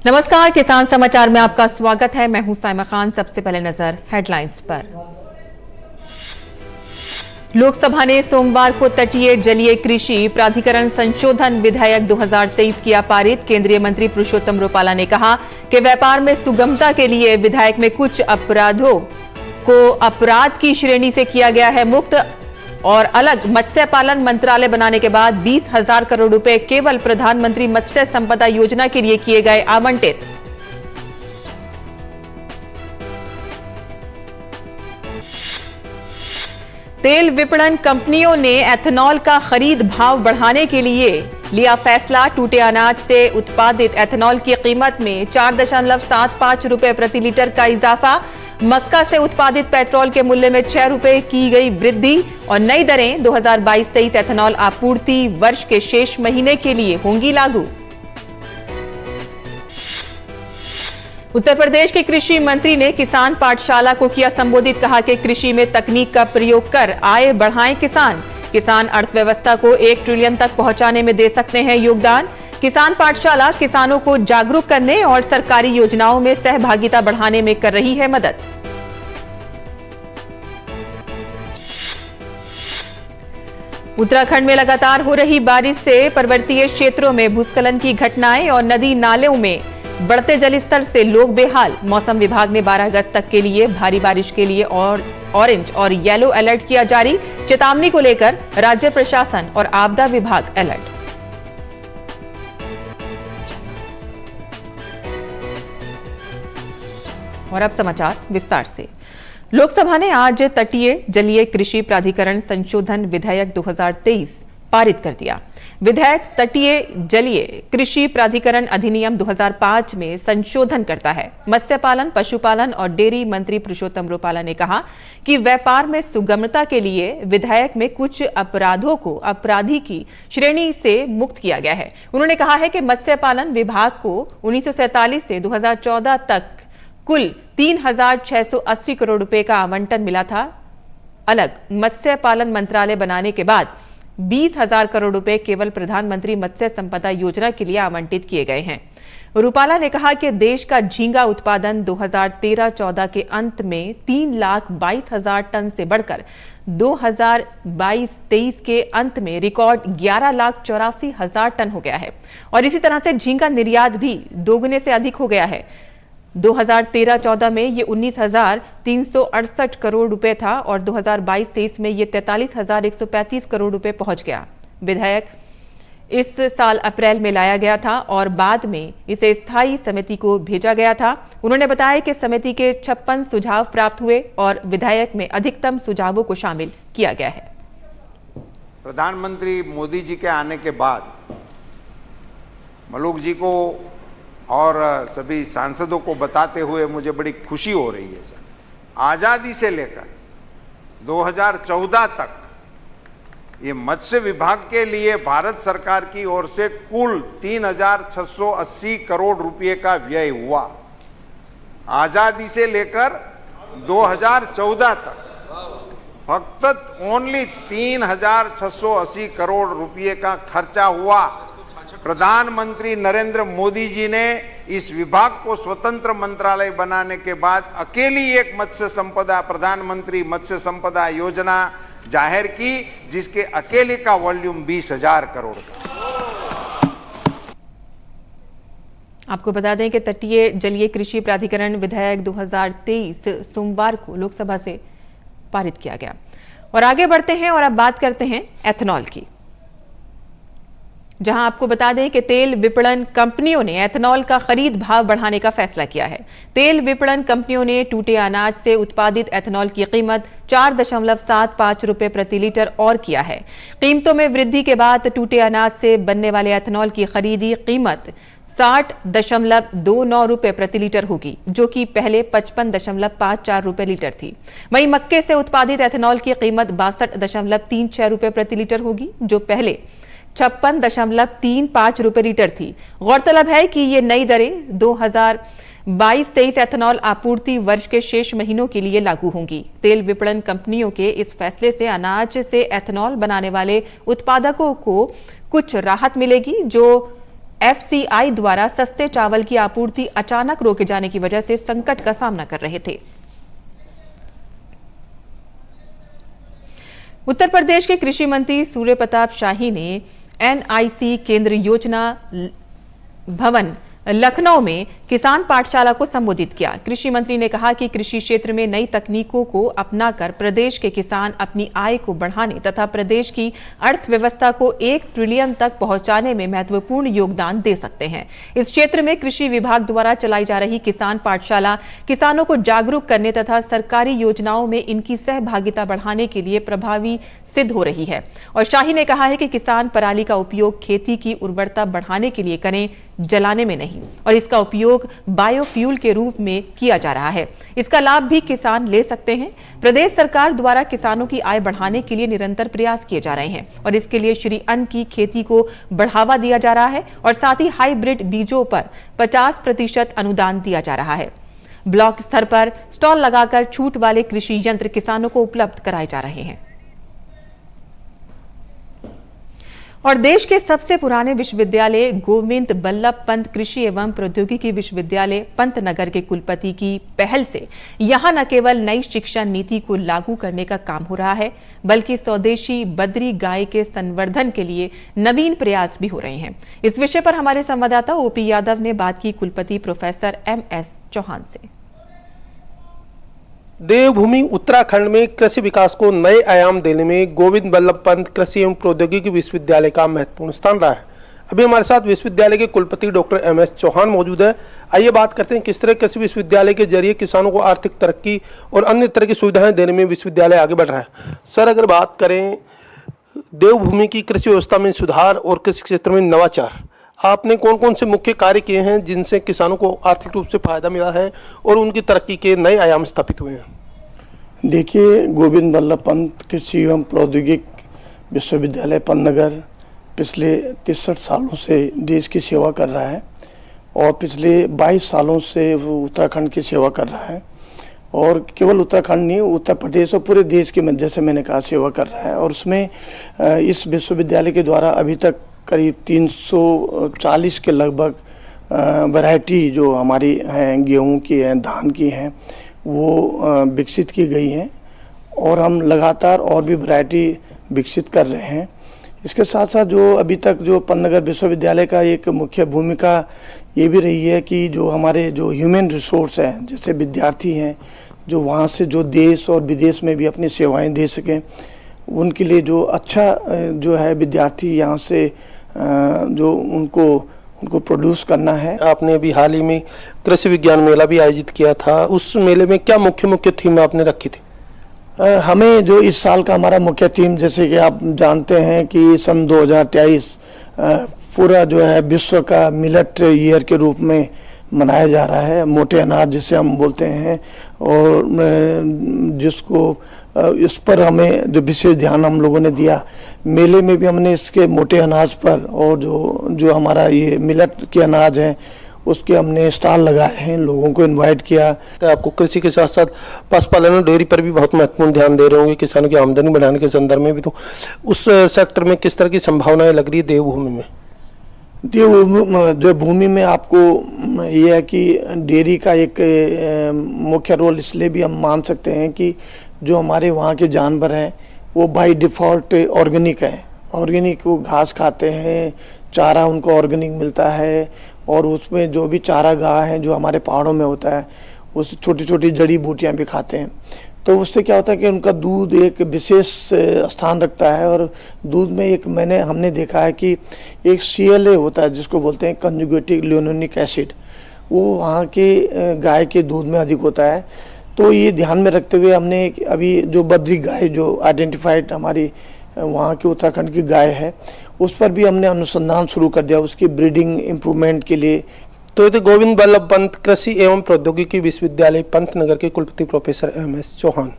नमस्कार, किसान समाचार में आपका स्वागत है। मैं हूं साइमा खान। सबसे पहले नजर हेडलाइंस पर। लोकसभा ने सोमवार को तटीय जलीय कृषि प्राधिकरण संशोधन विधेयक 2023 किया पारित। केंद्रीय मंत्री पुरुषोत्तम रुपाला ने कहा कि व्यापार में सुगमता के लिए विधेयक में कुछ अपराधों को अपराध की श्रेणी से किया गया है मुक्त और अलग। मत्स्य पालन मंत्रालय बनाने के बाद 20,000 करोड़ रुपए केवल प्रधानमंत्री मत्स्य संपदा योजना के लिए किए गए आवंटित। तेल विपणन कंपनियों ने एथेनॉल का खरीद भाव बढ़ाने के लिए लिया फैसला। टूटे अनाज से उत्पादित एथेनॉल की कीमत में 4.75 रुपए प्रति लीटर का इजाफा। मक्का से उत्पादित पेट्रोल के मूल्य में 6 रुपए की गई वृद्धि और नई दरें 2022-23 एथेनॉल आपूर्ति वर्ष के शेष महीने के लिए होंगी लागू। उत्तर प्रदेश के कृषि मंत्री ने किसान पाठशाला को किया संबोधित। कहा कि कृषि में तकनीक का प्रयोग कर आय बढ़ाएं किसान अर्थव्यवस्था को 1 ट्रिलियन तक पहुंचाने में दे सकते हैं योगदान। किसान पाठशाला किसानों को जागरूक करने और सरकारी योजनाओं में सहभागिता बढ़ाने में कर रही है मदद। उत्तराखंड में लगातार हो रही बारिश से पर्वतीय क्षेत्रों में भूस्खलन की घटनाएं और नदी नालों में बढ़ते जलस्तर से लोग बेहाल। मौसम विभाग ने 12 अगस्त तक के लिए भारी बारिश के लिए ऑरेंज और येलो अलर्ट किया जारी। चेतावनी को लेकर राज्य प्रशासन और आपदा विभाग अलर्ट। और अब समाचार विस्तार से। लोकसभा ने आज तटीय जलीय कृषि प्राधिकरण संशोधन विधेयक 2023 पारित कर दिया। विधेयक तटीय जलीय कृषि प्राधिकरण अधिनियम 2005 में संशोधन करता है। मत्स्य पालन, पशुपालन और डेयरी मंत्री पुरुषोत्तम रुपाला ने कहा कि व्यापार में सुगमता के लिए विधेयक में कुछ अपराधों को अपराधी की श्रेणी से मुक्त किया गया है। उन्होंने कहा है कि मत्स्य पालन विभाग को 1947 से 2014 तक कुल 3,680 करोड़ रुपए का आवंटन मिला था। अलग मत्स्य पालन मंत्रालय बनाने के बाद 20,000 करोड़ रुपए केवल प्रधानमंत्री मत्स्य संपदा योजना के लिए आवंटित किए गए हैं। रुपाला ने कहा कि देश का झींगा उत्पादन 2013-14 के अंत में 3,22,000 टन से बढ़कर 2022-23 के अंत में रिकॉर्ड 11,84,000 टन हो गया है और इसी तरह से झींगा निर्यात भी दोगुने से अधिक हो गया है। 2013-14 में ये 19,368 करोड़ रुपए था और 2022-23 में ये 43,135 करोड़ रुपए पहुंच गया। विधेयक इस साल अप्रैल में लाया गया था और बाद में इसे स्थायी समिति को भेजा गया था। उन्होंने बताया कि समिति के 56 सुझाव प्राप्त हुए और विधेयक में अधिकतम सुझावों को शामिल किया गया है। प्रधानमंत्री मोदी जी के आने के बाद मलूक जी को और सभी सांसदों को बताते हुए मुझे बड़ी खुशी हो रही है सर। आज़ादी से लेकर 2014 तक ये मत्स्य विभाग के लिए भारत सरकार की ओर से कुल 3,680 करोड़ रुपए का व्यय हुआ। आज़ादी से लेकर 2014 तक फक्त ओनली 3,680 करोड़ रुपए का खर्चा हुआ। प्रधानमंत्री नरेंद्र मोदी जी ने इस विभाग को स्वतंत्र मंत्रालय बनाने के बाद अकेली एक मत्स्य संपदा प्रधानमंत्री मत्स्य संपदा योजना जाहिर की, जिसके अकेले का वॉल्यूम 20,000 करोड़ का। आपको बता दें कि तटीय जलीय कृषि प्राधिकरण विधेयक 2023 सोमवार को लोकसभा से पारित किया गया। और आगे बढ़ते हैं और अब बात करते हैं एथेनॉल की, जहां आपको बता दें कि तेल विपणन कंपनियों ने एथेनॉल का खरीद भाव बढ़ाने का फैसला किया है। तेल विपणन कंपनियों ने टूटे अनाज से उत्पादित एथेनॉल की कीमत 4.75 रुपए प्रति लीटर और किया है। कीमतों में वृद्धि के बाद टूटे अनाज से बनने वाले एथेनॉल की खरीदी कीमत 60.29 रुपए प्रति लीटर होगी, जो कि पहले 55.54 रुपए लीटर थी। वहीं मक्के से उत्पादित एथेनॉल की कीमत 62.36 रुपए प्रति लीटर होगी, जो पहले 56.35 रुपए लीटर थी। गौरतलब है कि ये नई दरें 2022-23 एथेनॉल आपूर्ति वर्ष के शेष महीनों के लिए लागू होंगी। तेल विपणन कंपनियों के इस फैसले से अनाज से एथेनॉल बनाने वाले उत्पादकों को कुछ राहत मिलेगी, जो FCI द्वारा सस्ते चावल की आपूर्ति अचानक रोके जाने की वजह से संकट का सामना कर रहे थे। उत्तर प्रदेश के कृषि मंत्री सूर्य प्रताप शाही ने NIC केंद्र योजना भवन लखनऊ में किसान पाठशाला को संबोधित किया। कृषि मंत्री ने कहा कि कृषि क्षेत्र में नई तकनीकों को अपनाकर प्रदेश के किसान अपनी आय को बढ़ाने तथा प्रदेश की अर्थव्यवस्था को 1 ट्रिलियन तक पहुंचाने में महत्वपूर्ण योगदान दे सकते हैं। इस क्षेत्र में कृषि विभाग द्वारा चलाई जा रही किसान पाठशाला किसानों को जागरूक करने तथा सरकारी योजनाओं में इनकी सहभागिता बढ़ाने के लिए प्रभावी सिद्ध हो रही है। और शाही ने कहा है कि किसान पराली का उपयोग खेती की उर्वरता बढ़ाने के लिए करें, जलाने में नहीं, और इसका उपयोग बायोफ्यूल के रूप में किया जा रहा है। इसका लाभ भी किसान ले सकते हैं। प्रदेश सरकार द्वारा किसानों की आय बढ़ाने के लिए निरंतर प्रयास किए जा रहे हैं और इसके लिए श्री अन्न की खेती को बढ़ावा दिया जा रहा है और साथ ही हाइब्रिड बीजों पर 50% अनुदान दिया जा रहा है। ब्लॉक स्तर पर स्टॉल लगाकर छूट वाले कृषि यंत्र किसानों को उपलब्ध कराए जा रहे हैं। और देश के सबसे पुराने विश्वविद्यालय गोविंद बल्लभ पंत कृषि एवं प्रौद्योगिकी विश्वविद्यालय पंतनगर के कुलपति की पहल से यहां न केवल नई शिक्षा नीति को लागू करने का काम हो रहा है, बल्कि स्वदेशी बद्री गाय के संवर्धन के लिए नवीन प्रयास भी हो रहे हैं। इस विषय पर हमारे संवाददाता ओपी यादव ने बात की कुलपति प्रोफेसर MS चौहान से। देवभूमि उत्तराखंड में कृषि विकास को नए आयाम देने में गोविंद बल्लभ पंत कृषि एवं प्रौद्योगिकी विश्वविद्यालय का महत्वपूर्ण स्थान रहा है। अभी हमारे साथ विश्वविद्यालय के कुलपति डॉक्टर MS चौहान मौजूद है। आइए बात करते हैं किस तरह कृषि विश्वविद्यालय के जरिए किसानों को आर्थिक तरक्की और अन्य तरह की सुविधाएं देने में विश्वविद्यालय आगे बढ़ रहा है। सर, अगर बात करें देवभूमि की कृषि व्यवस्था में सुधार और कृषि क्षेत्र में नवाचार, आपने कौन कौन से मुख्य कार्य किए हैं जिनसे किसानों को आर्थिक रूप से फायदा मिला है और उनकी तरक्की के नए आयाम स्थापित हुए हैं? देखिए, गोविंद बल्लभ पंत कृषि एवं प्रौद्योगिकी विश्वविद्यालय पंतनगर पिछले 63 सालों से देश की सेवा कर रहा है और पिछले 22 सालों से वो उत्तराखंड की सेवा कर रहा है। और केवल उत्तराखंड नहीं, उत्तर प्रदेश और पूरे देश की, जैसे मैंने कहा, सेवा कर रहा है। और उसमें इस विश्वविद्यालय के द्वारा अभी तक करीब 340 के लगभग वैरायटी जो हमारी हैं, गेहूं की हैं, धान की हैं, वो विकसित की गई हैं और हम लगातार और भी वैरायटी विकसित कर रहे हैं। इसके साथ साथ जो अभी तक जो पंतनगर विश्वविद्यालय का एक मुख्य भूमिका ये भी रही है कि जो हमारे जो ह्यूमन रिसोर्स हैं, जैसे विद्यार्थी हैं, जो वहाँ से जो देश और विदेश में भी अपनी सेवाएं दे सकें, उनके लिए जो अच्छा जो है विद्यार्थी यहाँ से जो उनको प्रोड्यूस करना है। आपने अभी हाल ही में कृषि विज्ञान मेला भी आयोजित किया था, उस मेले में क्या मुख्य थीम आपने रखी थी? हमें जो इस साल का हमारा मुख्य थीम, जैसे कि आप जानते हैं कि सन 2023 पूरा जो है विश्व का मिलेट ईयर के रूप में मनाया जा रहा है, मोटे अनाज जिसे हम बोलते हैं, और जिसको इस पर हमें जो विशेष ध्यान हम लोगों ने दिया। मेले में भी हमने इसके मोटे अनाज पर और जो हमारा ये मिलेट के अनाज हैं उसके हमने स्टॉल लगाए हैं, लोगों को इनवाइट किया। तो आपको कृषि के साथ साथ पशुपालन और डेयरी पर भी बहुत महत्वपूर्ण ध्यान दे रहे होंगे, किसानों की आमदनी बढ़ाने के संदर्भ में भी। तो उस सेक्टर में किस तरह की संभावनाएं लग रही है देवभूमि में? जो भूमि में आपको ये है कि डेयरी का एक मुख्य रोल इसलिए भी हम मान सकते हैं कि जो हमारे वहाँ के जानवर हैं वो बाय डिफ़ॉल्ट ऑर्गेनिक हैं। ऑर्गेनिक वो घास खाते हैं, चारा उनको ऑर्गेनिक मिलता है, और उसमें जो भी चारा गाह है जो हमारे पहाड़ों में होता है, उस छोटी छोटी जड़ी बूटियाँ भी खाते हैं। तो उससे क्या होता है कि उनका दूध एक विशेष स्थान रखता है। और दूध में हमने देखा है कि एक CLA होता है जिसको बोलते हैं कंजुगेटिव लिनोलेनिक एसिड, वो वहाँ के गाय के दूध में अधिक होता है। तो ये ध्यान में रखते हुए हमने अभी जो बद्री गाय जो आइडेंटिफाइड हमारी वहाँ की उत्तराखंड की गाय है, उस पर भी हमने अनुसंधान शुरू कर दिया उसकी ब्रीडिंग इम्प्रूवमेंट के लिए। तो ये गोविंद बल्लभ पंत कृषि एवं प्रौद्योगिकी विश्वविद्यालय पंतनगर के कुलपति प्रोफेसर MS चौहान,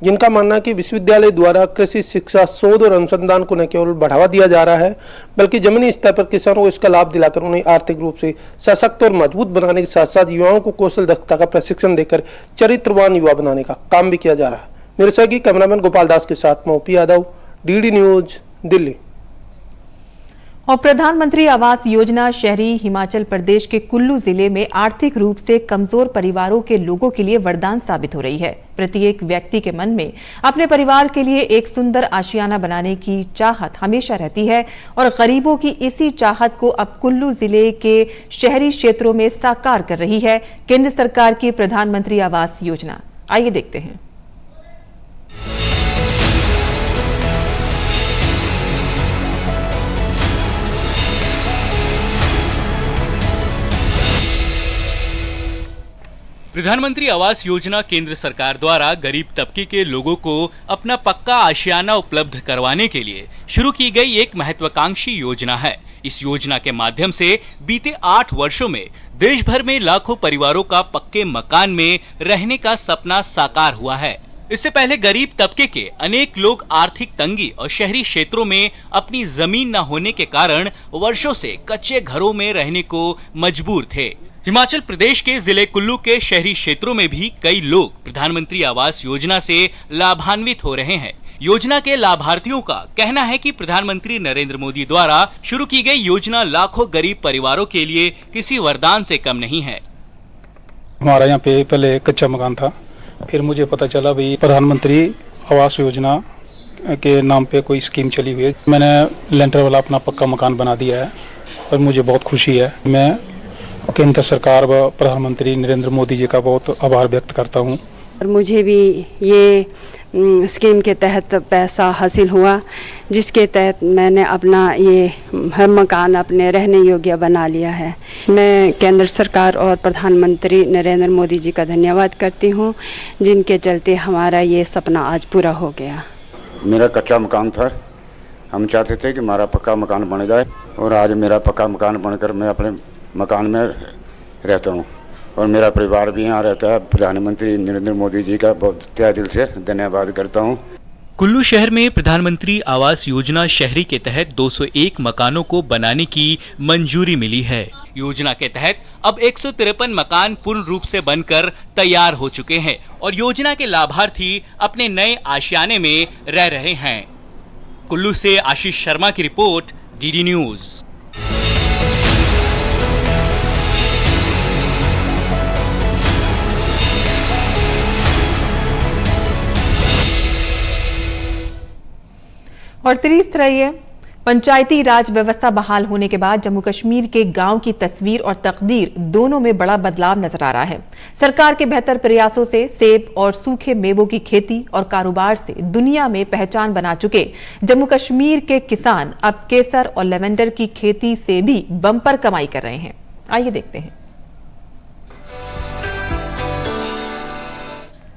जिनका मानना है कि विश्वविद्यालय द्वारा कृषि शिक्षा, शोध और अनुसंधान को न केवल बढ़ावा दिया जा रहा है, बल्कि जमीनी स्तर पर किसानों को इसका लाभ दिलाकर उन्हें आर्थिक रूप से सशक्त और मजबूत बनाने के साथ साथ युवाओं को कौशल दक्षता का प्रशिक्षण देकर चरित्रवान युवा बनाने का काम भी किया जा रहा है। मेरे सहयोगी कैमरामैन गोपाल दास के साथ मैं OP Yadav, DD news, Delhi. और प्रधानमंत्री आवास योजना शहरी हिमाचल प्रदेश के कुल्लू जिले में आर्थिक रूप से कमजोर परिवारों के लोगों के लिए वरदान साबित हो रही है। प्रत्येक व्यक्ति के मन में अपने परिवार के लिए एक सुंदर आशियाना बनाने की चाहत हमेशा रहती है और गरीबों की इसी चाहत को अब कुल्लू जिले के शहरी क्षेत्रों में साकार कर रही है केंद्र सरकार की प्रधानमंत्री आवास योजना। आइए देखते हैं। प्रधानमंत्री आवास योजना केंद्र सरकार द्वारा गरीब तबके के लोगों को अपना पक्का आशियाना उपलब्ध करवाने के लिए शुरू की गई एक महत्वाकांक्षी योजना है। इस योजना के माध्यम से बीते 8 वर्षों में देश भर में लाखों परिवारों का पक्के मकान में रहने का सपना साकार हुआ है। इससे पहले गरीब तबके के अनेक लोग आर्थिक तंगी और शहरी क्षेत्रों में अपनी जमीन न होने के कारण वर्षों से कच्चे घरों में रहने को मजबूर थे। हिमाचल प्रदेश के जिले कुल्लू के शहरी क्षेत्रों में भी कई लोग प्रधानमंत्री आवास योजना से लाभान्वित हो रहे हैं। योजना के लाभार्थियों का कहना है कि प्रधानमंत्री नरेंद्र मोदी द्वारा शुरू की गई योजना लाखों गरीब परिवारों के लिए किसी वरदान से कम नहीं है। हमारा यहाँ पे पहले कच्चा मकान था, फिर मुझे पता चला भाई प्रधानमंत्री आवास योजना के नाम पे कोई स्कीम चली हुई है। मैंने लेंटर वाला अपना पक्का मकान बना दिया है और मुझे बहुत खुशी है। मैं केंद्र सरकार व प्रधानमंत्री नरेंद्र मोदी जी का बहुत आभार व्यक्त करता हूं। और मुझे भी ये स्कीम के तहत पैसा हासिल हुआ, जिसके तहत मैंने अपना ये हर मकान अपने रहने योग्य बना लिया है। मैं केंद्र सरकार और प्रधानमंत्री नरेंद्र मोदी जी का धन्यवाद करती हूँ, जिनके चलते हमारा ये सपना आज पूरा हो गया। मेरा कच्चा मकान था, हम चाहते थे कि हमारा पक्का मकान बन जाए और आज मेरा पक्का मकान बनकर मैं अपने मकान में रहता हूँ और मेरा परिवार भी यहाँ रहता है। प्रधानमंत्री नरेंद्र मोदी जी का बहुत तहे दिल से धन्यवाद करता हूँ। कुल्लू शहर में प्रधानमंत्री आवास योजना शहरी के तहत 201 मकानों को बनाने की मंजूरी मिली है। योजना के तहत अब 153 मकान पूर्ण रूप से बनकर तैयार हो चुके हैं और योजना के लाभार्थी अपने नए आशियाने में रह रहे हैं। कुल्लू से आशीष शर्मा की रिपोर्ट, डीडी न्यूज। और तीसरा ये पंचायती राज व्यवस्था बहाल होने के बाद जम्मू कश्मीर के गांव की तस्वीर और तकदीर दोनों में बड़ा बदलाव नजर आ रहा है। सरकार के बेहतर प्रयासों से सेब और सूखे मेवों की खेती और कारोबार से दुनिया में पहचान बना चुके जम्मू कश्मीर के किसान अब केसर और लेवेंडर की खेती से भी बम्पर कमाई कर रहे हैं। आइए देखते हैं।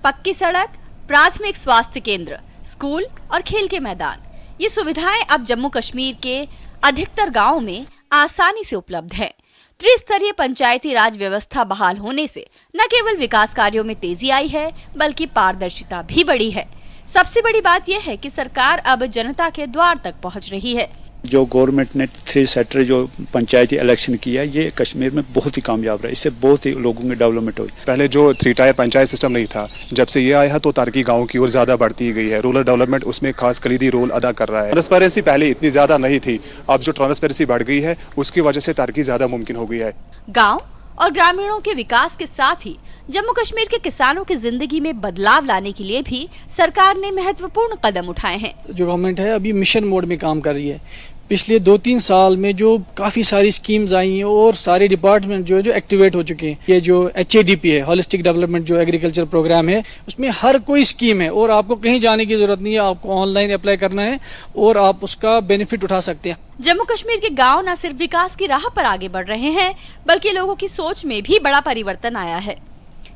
पक्की सड़क, प्राथमिक स्वास्थ्य केंद्र, स्कूल और खेल के मैदान, ये सुविधाएं अब जम्मू कश्मीर के अधिकतर गांवों में आसानी से उपलब्ध हैं। त्रिस्तरीय पंचायती राज व्यवस्था बहाल होने से न केवल विकास कार्यों में तेजी आई है, बल्कि पारदर्शिता भी बढ़ी है। सबसे बड़ी बात यह है कि सरकार अब जनता के द्वार तक पहुंच रही है। जो गवर्नमेंट ने 3 सेक्टर जो पंचायती इलेक्शन किया, ये कश्मीर में बहुत ही कामयाब रहा। इससे बहुत ही लोगों की डेवलपमेंट हुई। पहले जो 3 टायर पंचायत सिस्टम नहीं था, जब से ये आया है तो तरक्की गांव की ओर ज्यादा बढ़ती गई है। रूरल डेवलपमेंट उसमें खास कलीदी रोल अदा कर रहा है। ट्रांसपेरेंसी पहले इतनी ज्यादा नहीं थी, अब जो ट्रांसपेरेंसी बढ़ गई है उसकी वजह से तरक्की ज्यादा मुमकिन हो गई है। गाँव और ग्रामीणों के विकास के साथ ही जम्मू कश्मीर के किसानों की जिंदगी में बदलाव लाने के लिए भी सरकार ने महत्वपूर्ण कदम उठाए हैं। जो गवर्नमेंट है अभी मिशन मोड में काम कर रही है। पिछले 2-3 साल में जो काफ़ी सारी स्कीम्स आई हैं और सारे डिपार्टमेंट जो एक्टिवेट हो चुके हैं। ये जो HADP है, होलिस्टिक डेवलपमेंट जो एग्रीकल्चर प्रोग्राम है, उसमें हर कोई स्कीम है और आपको कहीं जाने की जरूरत नहीं है। आपको ऑनलाइन अप्लाई करना है और आप उसका बेनिफिट उठा सकते हैं। जम्मू कश्मीर के गांव न सिर्फ विकास की राह पर आगे बढ़ रहे हैं, बल्कि लोगों की सोच में भी बड़ा परिवर्तन आया है।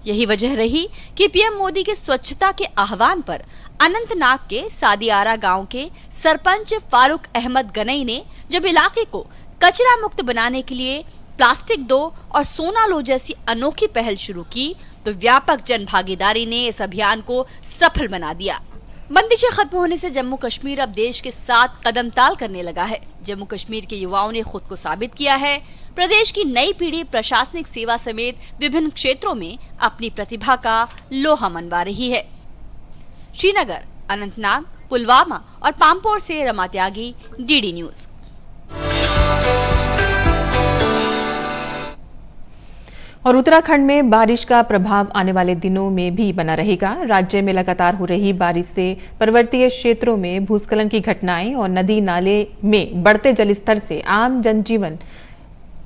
यही वजह रही कि पीएम मोदी के स्वच्छता के आह्वान पर अनंतनाग के सादियारा गांव के सरपंच फारूक अहमद गनई ने जब इलाके को कचरा मुक्त बनाने के लिए प्लास्टिक दो और सोना लो जैसी अनोखी पहल शुरू की, तो व्यापक जन भागीदारी ने इस अभियान को सफल बना दिया। बंदिशें खत्म होने से जम्मू कश्मीर अब देश के साथ कदम ताल करने लगा है। जम्मू कश्मीर के युवाओं ने खुद को साबित किया है। प्रदेश की नई पीढ़ी प्रशासनिक सेवा समेत विभिन्न क्षेत्रों में अपनी प्रतिभा का लोहा मनवा रही है। श्रीनगर, अनंतनाग, पुलवामा और पामपोर से रमा त्यागी, डीडी न्यूज। और उत्तराखंड में बारिश का प्रभाव आने वाले दिनों में भी बना रहेगा। राज्य में लगातार हो रही बारिश से पर्वतीय क्षेत्रों में भूस्खलन की घटनाएं और नदी नाले में बढ़ते जलस्तर से आम जनजीवन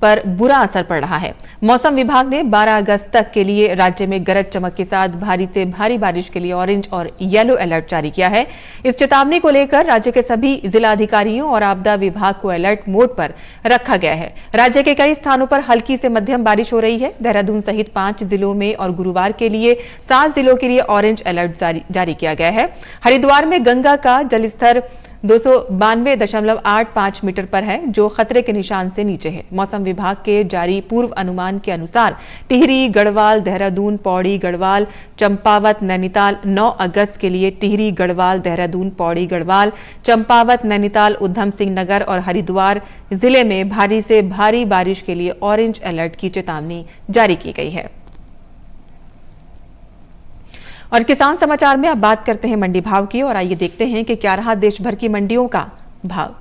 पर बुरा असर पड़ रहा है। मौसम विभाग ने 12 अगस्त तक के लिए राज्य में गरज चमक के साथ भारी से भारी बारिश के लिए ऑरेंज और येलो अलर्ट जारी किया है। इस चेतावनी को लेकर राज्य के सभी जिला अधिकारियों और आपदा विभाग को अलर्ट मोड पर रखा गया है। राज्य के कई स्थानों पर हल्की से मध्यम बारिश हो रही है। देहरादून सहित 5 जिलों में और गुरुवार के लिए 7 जिलों के लिए ऑरेंज अलर्ट जारी किया गया है। हरिद्वार में गंगा का जलस्तर 292.85 मीटर पर है, जो खतरे के निशान से नीचे है। मौसम विभाग के जारी पूर्व अनुमान के अनुसार टिहरी, गढ़वाल, देहरादून, पौड़ी, गढ़वाल, चंपावत, नैनीताल 9 अगस्त के लिए टिहरी, गढ़वाल, देहरादून, पौड़ी, गढ़वाल, चंपावत, नैनीताल, उधम सिंह नगर और हरिद्वार जिले में भारी से भारी बारिश के लिए ऑरेंज अलर्ट की चेतावनी जारी की गई है। और किसान समाचार में अब बात करते हैं मंडी भाव की, और आइए देखते हैं कि क्या रहा देश भर की मंडियों का भाव।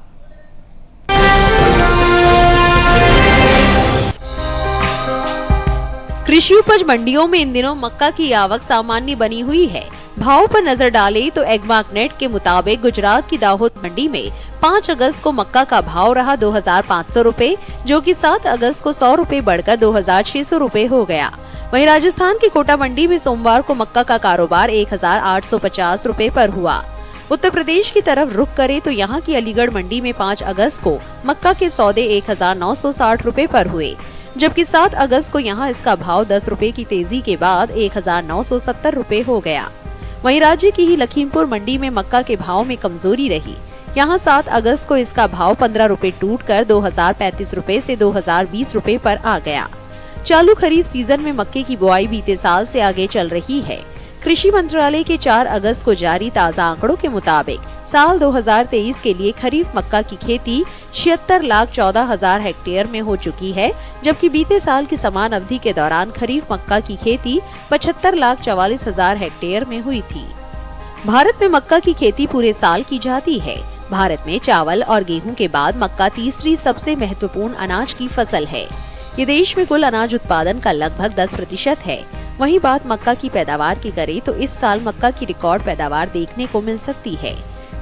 कृषि उपज मंडियों में इन दिनों मक्का की आवक सामान्य बनी हुई है। भाव पर नजर डालें तो एग्मार्कनेट के मुताबिक गुजरात की दाहोद मंडी में 5 अगस्त को मक्का का भाव रहा 2500 रुपए, जो कि 7 अगस्त को 100 रुपए बढ़कर 2600 रुपए हो गया। वहीं राजस्थान की कोटा मंडी में सोमवार को मक्का का कारोबार 1850 रुपए पर हुआ। उत्तर प्रदेश की तरफ रुख करें तो यहाँ की अलीगढ़ मंडी में 5 अगस्त को मक्का के सौदे 1960 रुपए पर हुए, जबकि 7 अगस्त को यहाँ इसका भाव 10 रुपए की तेजी के बाद 1970 रुपए हो गया। वहीं राज्य की ही लखीमपुर मंडी में मक्का के भाव में कमजोरी रही। यहाँ 7 अगस्त को इसका भाव 15 रुपए टूटकर 2035 रुपए से 2020 रुपए पर आ गया। चालू खरीफ सीजन में मक्के की बुआई बीते साल से आगे चल रही है। कृषि मंत्रालय के 4 अगस्त को जारी ताज़ा आंकड़ों के मुताबिक साल 2023 के लिए खरीफ मक्का की खेती 76,14,000 हेक्टेयर में हो चुकी है, जबकि बीते साल की समान अवधि के दौरान खरीफ मक्का की खेती 75,44,000 हेक्टेयर में हुई थी। भारत में मक्का की खेती पूरे साल की जाती है। भारत में चावल और गेहूं के बाद मक्का तीसरी सबसे महत्वपूर्ण अनाज की फसल है। ये देश में कुल अनाज उत्पादन का लगभग 10% है। वहीं बात मक्का की पैदावार की करें तो इस साल मक्का की रिकॉर्ड पैदावार देखने को मिल सकती है।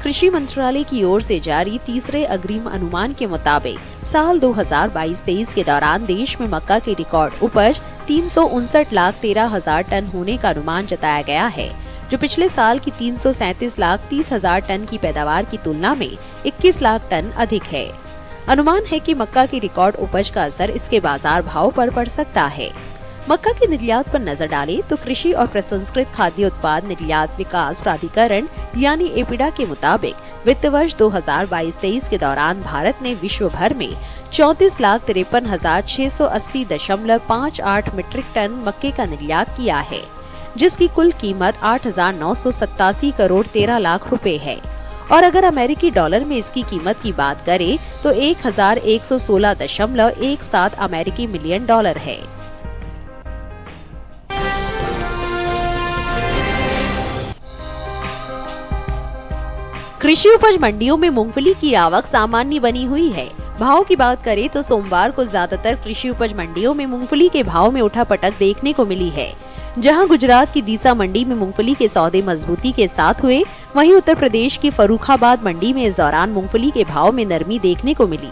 कृषि मंत्रालय की ओर से जारी तीसरे अग्रिम अनुमान के मुताबिक साल 2022-23 के दौरान देश में मक्का की रिकॉर्ड उपज 359,13,000 टन होने का अनुमान जताया गया है, जो पिछले साल की 337,30,000 टन की पैदावार की तुलना में 21 लाख टन अधिक है। अनुमान है कि मक्का की रिकॉर्ड उपज का असर इसके बाजार भाव पर पड़ सकता है। मक्का के निर्यात पर नजर डालें तो कृषि और प्रसंस्कृत खाद्य उत्पाद निर्यात विकास प्राधिकरण यानी एपिडा के मुताबिक वित्त वर्ष 2022-23 के दौरान भारत ने विश्व भर में 34,53,680.58 मीट्रिक टन मक्के का निर्यात किया है, जिसकी कुल कीमत 8,987 करोड़ 13 लाख रुपए है। और अगर अमेरिकी डॉलर में इसकी कीमत की बात करें तो 1,116.17 अमेरिकी मिलियन डॉलर है। कृषि उपज मंडियों में मूंगफली की आवक सामान्य बनी हुई है। भाव की बात करें तो सोमवार को ज्यादातर कृषि उपज मंडियों में मूंगफली के भाव में उठापटक देखने को मिली है। जहां गुजरात की दीसा मंडी में मूंगफली के सौदे मजबूती के साथ हुए, वहीं उत्तर प्रदेश की फर्रुखाबाद मंडी में इस दौरान मूंगफली के भाव में नरमी देखने को मिली।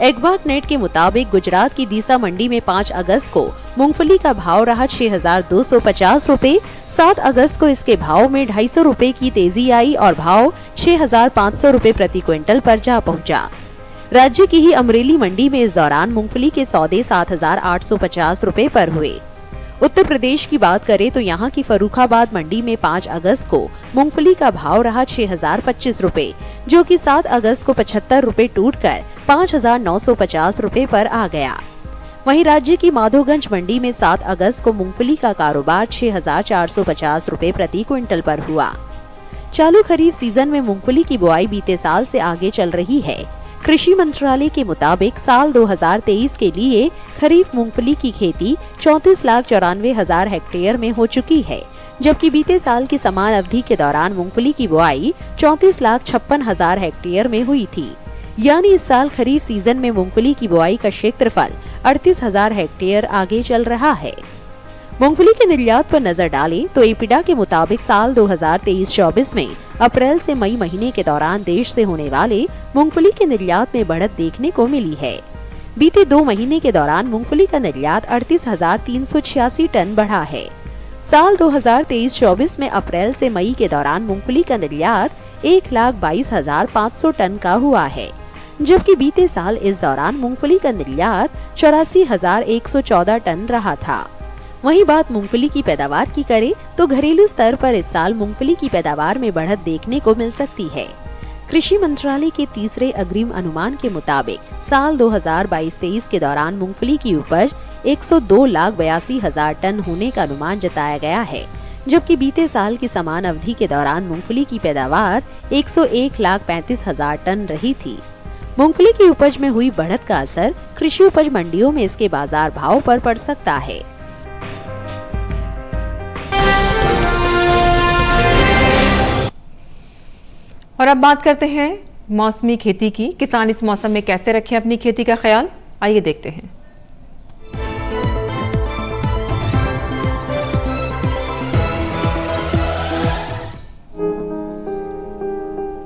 एग्मार्कनेट के मुताबिक गुजरात की दीसा मंडी में 5 अगस्त को मूंगफली का भाव रहा 6,250 रुपए। 7 अगस्त को इसके भाव में 250 रुपए की तेजी आई और भाव 6,500 रुपए प्रति क्विंटल पर जा पहुंचा। राज्य की ही अमरेली मंडी में इस दौरान मूंगफली के सौदे 7,850 रुपए पर हुए। उत्तर प्रदेश की बात करें तो यहाँ की फर्रुखाबाद मंडी में 5 अगस्त को मूंगफली का भाव रहा 6,025 रुपए, जो कि 7 अगस्त को 75 रुपए टूटकर 5,950 रुपए पर आ गया। वहीं राज्य की माधोगंज मंडी में 7 अगस्त को मूंगफली का कारोबार 6,450 रुपए प्रति क्विंटल पर हुआ। चालू खरीफ सीजन में मूंगफली की बुआई बीते साल से आगे चल रही है। कृषि मंत्रालय के मुताबिक साल 2023 के लिए खरीफ मूंगफली की खेती 34,94,000 हेक्टेयर में हो चुकी है, जबकि बीते साल की समान अवधि के दौरान मूंगफली की बुआई 34,56,000 हेक्टेयर में हुई थी। यानी इस साल खरीफ सीजन में मूंगफली की बुआई का क्षेत्रफल 38,000 हेक्टेयर आगे चल रहा है। मूंगफली के निर्यात पर नजर डालें तो एपीडा के मुताबिक साल 2023-24 में अप्रैल से मई महीने के दौरान देश से होने वाले मूंगफली के निर्यात में बढ़त देखने को मिली है। बीते 2 महीने के दौरान मूंगफली का निर्यात 38,386 टन बढ़ा है। साल 2023-24 में अप्रैल से मई के दौरान मूंगफली का निर्यात 1,22,500 टन का हुआ है, जबकि बीते साल इस दौरान मूंगफली का निर्यात 84,114 टन रहा था। वहीं बात मूंगफली की पैदावार की करें तो घरेलू स्तर पर इस साल मूंगफली की पैदावार में बढ़त देखने को मिल सकती है। कृषि मंत्रालय के तीसरे अग्रिम अनुमान के मुताबिक साल 2022-23 के दौरान मूंगफली की उपज 102,82,000 टन होने का अनुमान जताया गया है, जबकि बीते साल की समान अवधि के दौरान मूंगफली की पैदावार 101,35,000 टन रही थी। मूंगफली की उपज में हुई बढ़त का असर कृषि उपज मंडियों में इसके बाजार भाव पर पड़ सकता है। और अब बात करते हैं मौसमी खेती की। किसान इस मौसम में कैसे रखें अपनी खेती का ख्याल, आइए देखते हैं।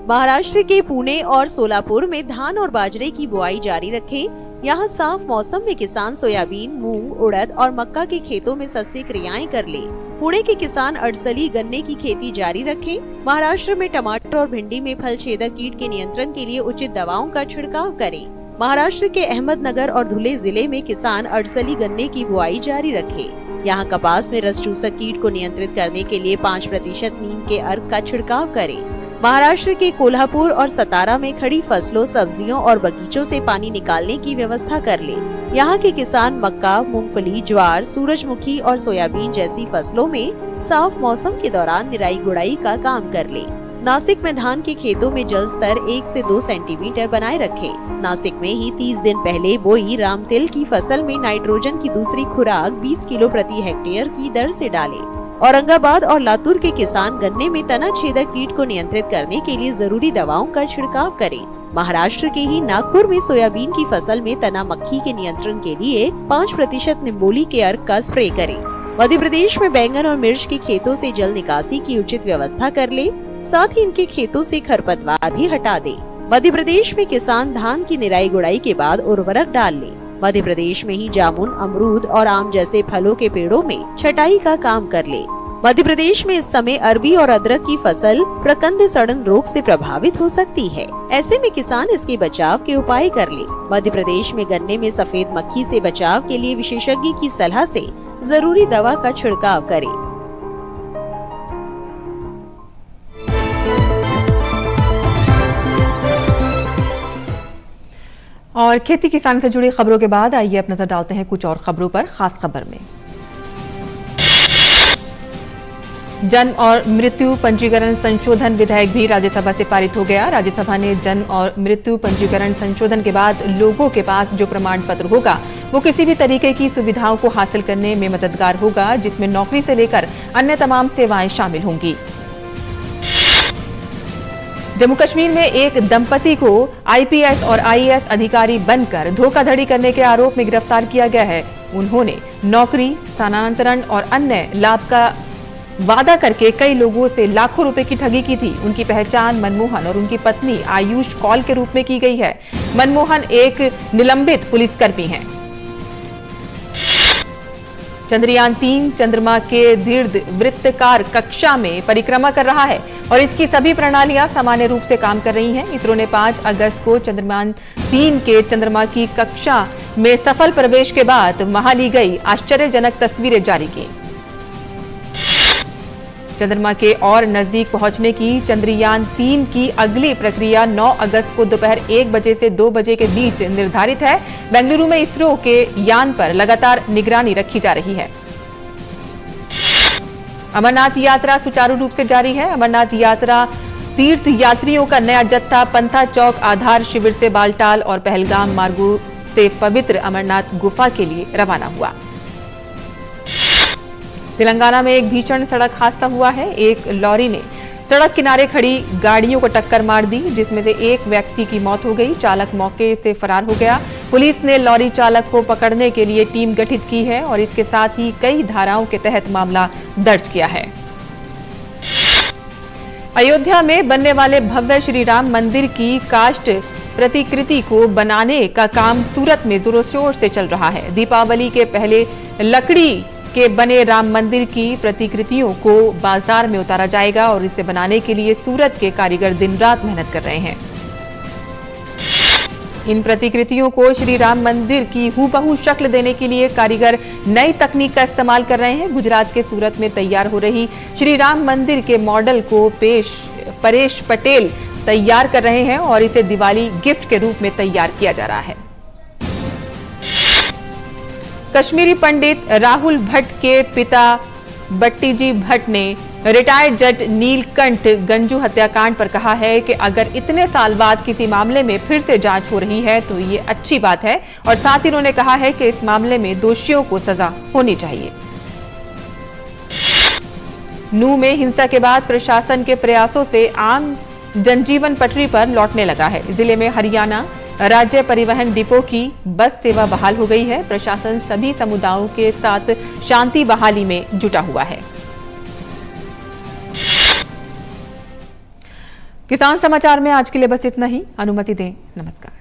महाराष्ट्र के पुणे और सोलापुर में धान और बाजरे की बुआई जारी रखें। यहाँ साफ मौसम में किसान सोयाबीन, मूंग, उड़द और मक्का के खेतों में सस्य क्रियाएं कर ले। पुणे के किसान अड़सली गन्ने की खेती जारी रखें। महाराष्ट्र में टमाटर और भिंडी में फल छेदक कीट के नियंत्रण के लिए उचित दवाओं का छिड़काव करें। महाराष्ट्र के अहमदनगर और धुले जिले में किसान अड़सली गन्ने की बुआई जारी रखें। यहाँ कपास में रस चूसक कीट को नियंत्रित करने के लिए 5% नीम के अर्क का छिड़काव करें। महाराष्ट्र के कोल्हापुर और सतारा में खड़ी फसलों, सब्जियों और बगीचों से पानी निकालने की व्यवस्था कर ले। यहाँ के किसान मक्का, मूंगफली, ज्वार, सूरजमुखी और सोयाबीन जैसी फसलों में साफ मौसम के दौरान निराई गुड़ाई का काम कर ले। नासिक में धान के खेतों में जल स्तर 1 से 2 सेंटीमीटर बनाए रखें। नासिक में ही 30 दिन पहले बोई रामतिल की फसल में नाइट्रोजन की दूसरी खुराक 20 किलो प्रति हेक्टेयर की दर से डालें। औरंगाबाद और लातूर के किसान गन्ने में तना छेदक कीट को नियंत्रित करने के लिए जरूरी दवाओं का छिड़काव करें। महाराष्ट्र के ही नागपुर में सोयाबीन की फसल में तना मक्खी के नियंत्रण के लिए 5% निम्बोली के अर्क का स्प्रे करें। मध्य प्रदेश में बैंगन और मिर्च के खेतों से जल निकासी की उचित व्यवस्था कर ले, साथ ही इनके खेतों से खरपतवार भी हटा दे। मध्य प्रदेश में किसान धान की निराई गुड़ाई के बाद उर्वरक डाल ले। मध्य प्रदेश में ही जामुन, अमरूद और आम जैसे फलों के पेड़ों में छटाई का काम कर ले। मध्य प्रदेश में इस समय अरबी और अदरक की फसल प्रकंद सड़न रोग से प्रभावित हो सकती है। ऐसे में किसान इसके बचाव के उपाय कर ले। मध्य प्रदेश में गन्ने में सफेद मक्खी से बचाव के लिए विशेषज्ञ की सलाह से जरूरी दवा का छिड़काव करें। और खेती किसान से जुड़ी खबरों के बाद आइए अब नजर डालते हैं कुछ और खबरों पर। खास खबर में जन्म और मृत्यु पंजीकरण संशोधन विधेयक भी राज्यसभा से पारित हो गया। राज्यसभा ने जन्म और मृत्यु पंजीकरण संशोधन के बाद लोगों के पास जो प्रमाण पत्र होगा वो किसी भी तरीके की सुविधाओं को हासिल करने में मददगार होगा, जिसमें नौकरी से लेकर अन्य तमाम सेवाएं शामिल होंगी। जम्मू कश्मीर में एक दंपति को आईपीएस और आईएएस अधिकारी बनकर धोखाधड़ी करने के आरोप में गिरफ्तार किया गया है। उन्होंने नौकरी, स्थानांतरण और अन्य लाभ का वादा करके कई लोगों से लाखों रुपए की ठगी की थी। उनकी पहचान मनमोहन और उनकी पत्नी आयुष कौल के रूप में की गई है। मनमोहन एक निलंबित पुलिसकर्मी हैं। चंद्रयान 3 चंद्रमा के दीर्घ वृत्ताकार कक्षा में परिक्रमा कर रहा है और इसकी सभी प्रणालियां सामान्य रूप से काम कर रही हैं। इसरो ने 5 अगस्त को चंद्रयान 3 के चंद्रमा की कक्षा में सफल प्रवेश के बाद वहां ली गई आश्चर्यजनक तस्वीरें जारी की। चंद्रमा के और नजदीक पहुंचने की चंद्रयान 3 की अगली प्रक्रिया 9 अगस्त को दोपहर 1 बजे से 2 बजे के बीच निर्धारित है। बेंगलुरु में इसरो के यान पर लगातार निगरानी रखी जा रही है। अमरनाथ यात्रा सुचारू रूप से जारी है। अमरनाथ यात्रा तीर्थ यात्रियों का नया जत्था पंथा चौक आधार शिविर से बालटाल और पहलगाम मार्गों से पवित्र अमरनाथ गुफा के लिए रवाना हुआ। तेलंगाना में एक भीषण सड़क हादसा हुआ है। एक लॉरी ने सड़क किनारे खड़ी गाड़ियों को टक्कर मार दी, जिसमें से एक व्यक्ति की मौत हो गई। चालक मौके से फरार हो गया। पुलिस ने लॉरी चालक को पकड़ने के लिए टीम गठित की है और इसके साथ ही कई धाराओं के तहत मामला दर्ज किया है। अयोध्या में बनने वाले भव्य श्री राम मंदिर की काष्ठ प्रतिकृति को बनाने का काम सूरत में जोरों शोर से चल रहा है। दीपावली के पहले लकड़ी के बने राम मंदिर की प्रतिकृतियों को बाजार में उतारा जाएगा और इसे बनाने के लिए सूरत के कारीगर दिन रात मेहनत कर रहे हैं। इन प्रतिकृतियों को श्री राम मंदिर की हूबहू शक्ल देने के लिए कारीगर नई तकनीक का इस्तेमाल कर रहे हैं। गुजरात के सूरत में तैयार हो रही श्री राम मंदिर के मॉडल को परेश पटेल तैयार कर रहे हैं और इसे दिवाली गिफ्ट के रूप में तैयार किया जा रहा है। कश्मीरी पंडित राहुल भट्ट के पिता बट्टीजी भट्ट ने रिटायर्ड जज नीलकंठ गंजू हत्याकांड पर कहा है कि अगर इतने साल बाद किसी मामले में फिर से जांच हो रही है तो ये अच्छी बात है और साथ ही उन्होंने कहा है कि इस मामले में दोषियों को सजा होनी चाहिए। नूंह में हिंसा के बाद प्रशासन के प्रयासों से आम जनजीवन पटरी पर लौटने लगा है। जिले में हरियाणा राज्य परिवहन डिपो की बस सेवा बहाल हो गई है। प्रशासन सभी समुदायों के साथ शांति बहाली में जुटा हुआ है। किसान समाचार में आज के लिए बस इतना ही। अनुमति दें, नमस्कार।